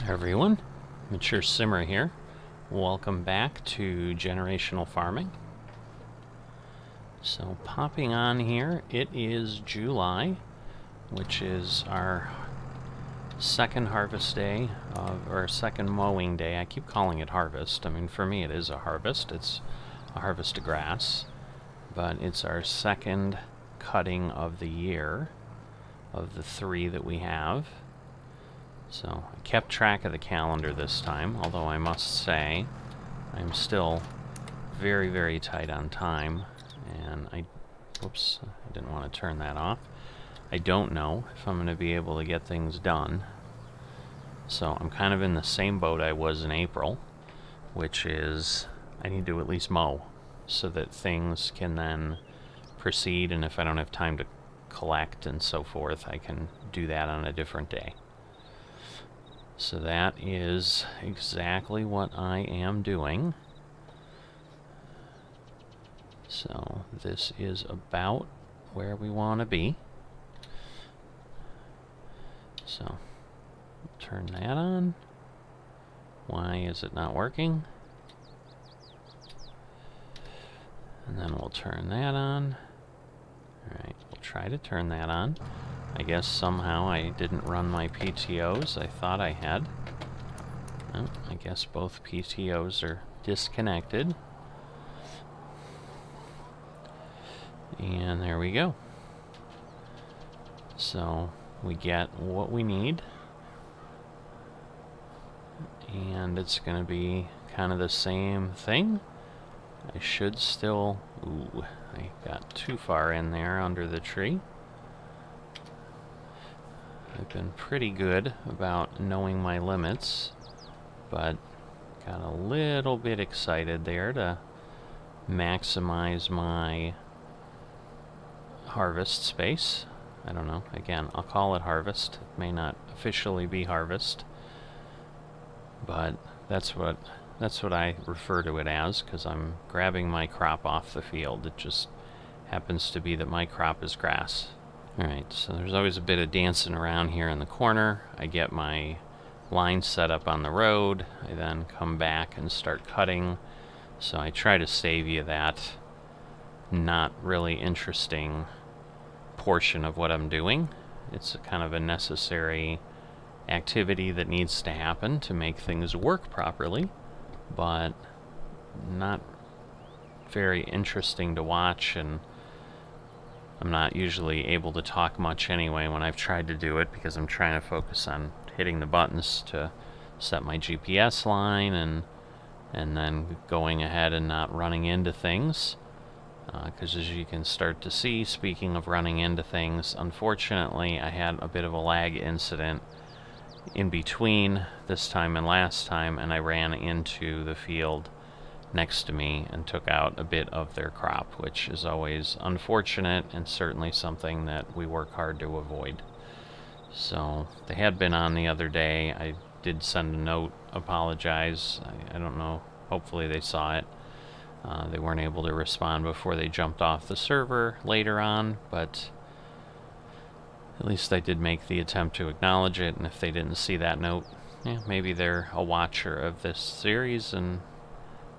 Everyone, Mature Simmer here. Welcome back to Generational Farming. So popping on here, it is July, which is our second harvest day, or second mowing day. I keep calling it harvest. I mean, for me it is a harvest. It's a harvest of grass, but it's our second cutting of the year, of the 3 that we have. So I kept track of the calendar this time, although I must say I'm still very, very tight on time, and whoops, I didn't want to turn that off. I don't know if I'm going to be able to get things done. So I'm kind of in the same boat I was in April, which is I need to at least mow so that things can then proceed, and if I don't have time to collect and so forth, I can do that on a different day. So that is exactly what I am doing. So this is about where we want to be. So turn that on. Why is it not working? And then we'll turn that on. Alright, we'll try to turn that on. I guess somehow I didn't run my PTOs. I thought I had. Oh, I guess both PTOs are disconnected. And there we go. So we get what we need. And it's going to be kind of the same thing. I should still... Ooh, I got too far in there under the tree. I've been pretty good about knowing my limits, but got a little bit excited there to maximize my harvest space. I don't know. Again, I'll call it harvest. It may not officially be harvest, but that's what I refer to it as, because I'm grabbing my crop off the field. It just happens to be that my crop is grass. Alright, so there's always a bit of dancing around here in the corner. I get my line set up on the road. I then come back and start cutting. So I try to save you that not really interesting portion of what I'm doing. It's a kind of a necessary activity that needs to happen to make things work properly, but not very interesting to watch, and I'm not usually able to talk much anyway when I've tried to do it, because I'm trying to focus on hitting the buttons to set my GPS line and then going ahead and not running into things. Because as you can start to see, speaking of running into things, unfortunately I had a bit of a lag incident in between this time and last time, and I ran into the field next to me and took out a bit of their crop, which is always unfortunate and certainly something that we work hard to avoid. So they had been on the other day. I did send a note, apologize. I don't know, hopefully they saw it. They weren't able to respond before they jumped off the server later on, but at least I did make the attempt to acknowledge it, and if they didn't see that note, yeah, maybe they're a watcher of this series and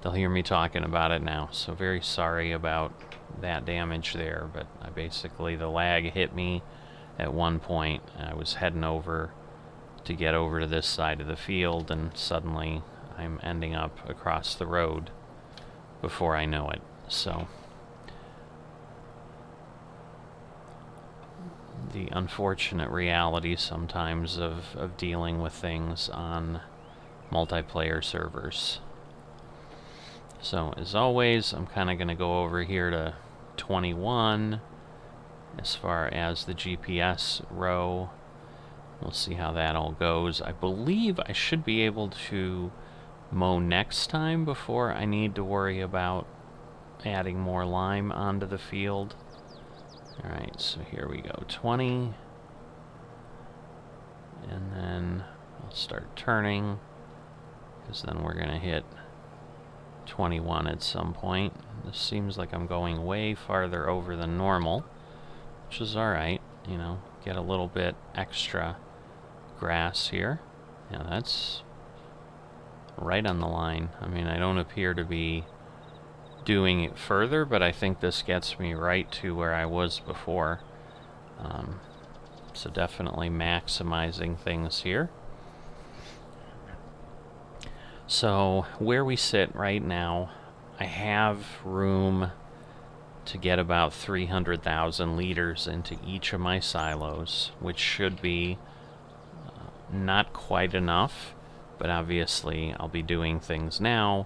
they'll hear me talking about it now. So very sorry about that damage there, but the lag hit me at one point. I was heading over to get over to this side of the field, and suddenly I'm ending up across the road before I know it. So the unfortunate reality sometimes of dealing with things on multiplayer servers. So as always, I'm kind of going to go over here to 21 as far as the GPS row. We'll see how that all goes. I believe I should be able to mow next time before I need to worry about adding more lime onto the field. Alright, so here we go, 20. And then I'll start turning, because then we're going to hit 21 at some point. This seems like I'm going way farther over than normal, which is alright, you know, get a little bit extra grass here. Yeah, that's right on the line. I mean, I don't appear to be doing it further, but I think this gets me right to where I was before. So definitely maximizing things here. So where we sit right now, I have room to get about 300,000 liters into each of my silos, which should be not quite enough, but obviously I'll be doing things now.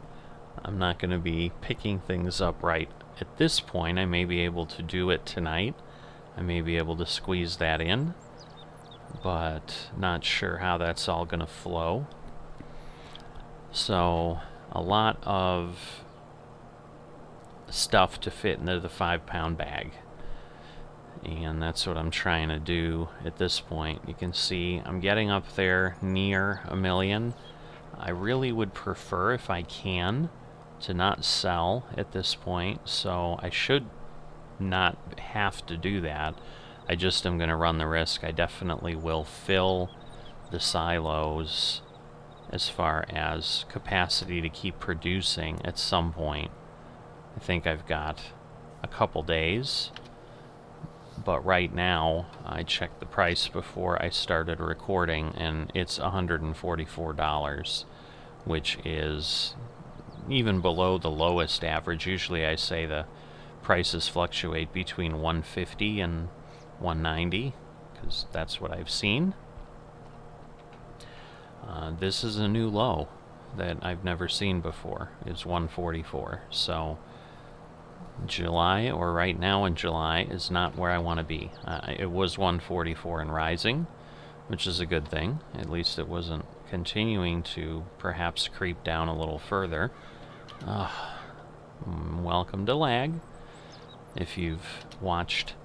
I'm not going to be picking things up right at this point. I may be able to do it tonight. I may be able to squeeze that in, but not sure how that's all going to flow. So a lot of stuff to fit into the 5-pound bag, and that's what I'm trying to do at this point. You can see I'm getting up there near 1 million. I really would prefer, if I can, to not sell at this point, so I should not have to do that. I just am going to run the risk. I definitely will fill the silos as far as capacity to keep producing at some point. I think I've got a couple days, but right now I checked the price before I started recording and it's $144, which is even below the lowest average. Usually I say the prices fluctuate between $150 and $190 because that's what I've seen. This is a new low that I've never seen before. It's $144. So July, or right now in July, is not where I want to be. It was $144 and rising, which is a good thing. At least it wasn't continuing to perhaps creep down a little further. Welcome to lag. If you've watched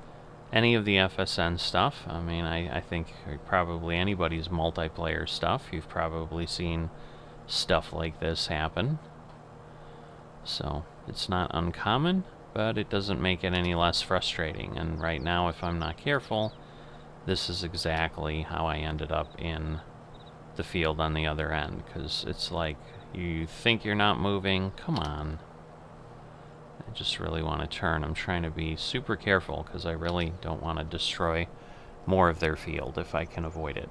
any of the FSN stuff, I mean, I think probably anybody's multiplayer stuff, you've probably seen stuff like this happen. So it's not uncommon, but it doesn't make it any less frustrating. And right now, if I'm not careful, this is exactly how I ended up in the field on the other end, because it's like, you think you're not moving, come on. I just really want to turn. I'm trying to be super careful because I really don't want to destroy more of their field if I can avoid it.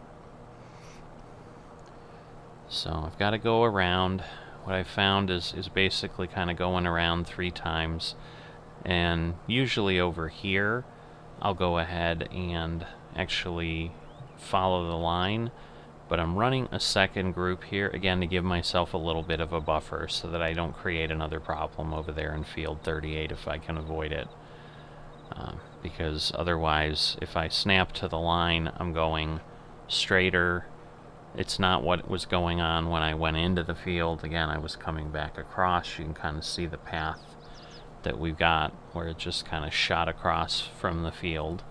So I've got to go around. What I've found is basically kind of going around 3 times, and usually over here I'll go ahead and actually follow the line, but I'm running a second group here, again, to give myself a little bit of a buffer so that I don't create another problem over there in field 38 if I can avoid it. Because otherwise, if I snap to the line, I'm going straighter. It's not what was going on when I went into the field. Again, I was coming back across. You can kind of see the path that we've got where it just kind of shot across from the field.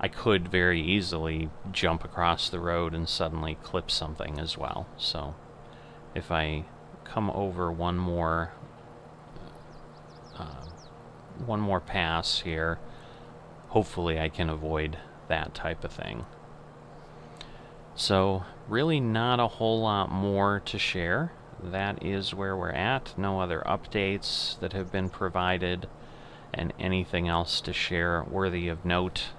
I could very easily jump across the road and suddenly clip something as well. So if I come over one more pass here, hopefully I can avoid that type of thing. So really not a whole lot more to share. That is where we're at. No other updates that have been provided, and anything else to share worthy of note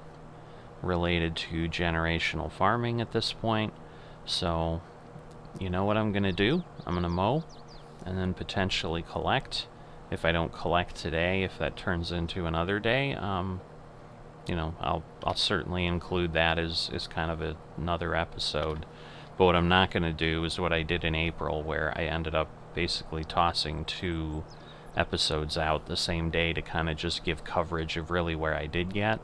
related to generational farming at this point. So you know what I'm going to do? I'm going to mow and then potentially collect. If I don't collect today, if that turns into another day, you know, I'll certainly include that as kind of another episode. But what I'm not going to do is what I did in April, where I ended up basically tossing 2 episodes out the same day to kind of just give coverage of really where I did get.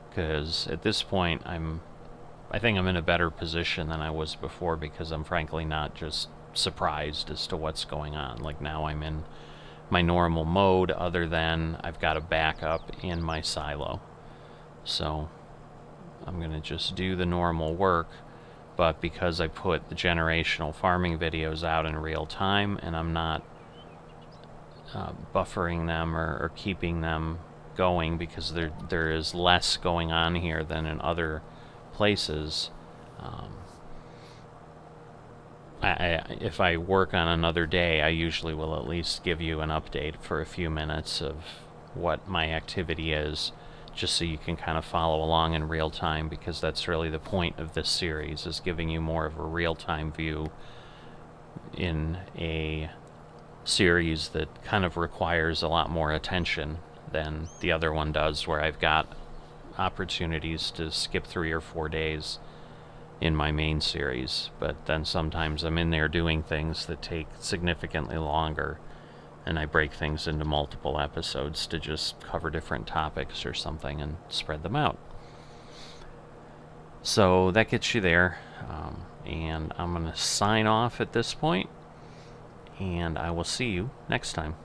Because at this point, I think I'm in a better position than I was before, because I'm frankly not just surprised as to what's going on. Like, now I'm in my normal mode, other than I've got a backup in my silo. So I'm going to just do the normal work, but because I put the generational farming videos out in real time, and I'm not buffering them or keeping them going, because there is less going on here than in other places, if I work on another day, I usually will at least give you an update for a few minutes of what my activity is, just so you can kind of follow along in real time, because that's really the point of this series, is giving you more of a real-time view in a series that kind of requires a lot more attention than the other one does, where I've got opportunities to skip 3 or 4 days in my main series, but then sometimes I'm in there doing things that take significantly longer, and I break things into multiple episodes to just cover different topics or something and spread them out. So that gets you there, and I'm going to sign off at this point, and I will see you next time.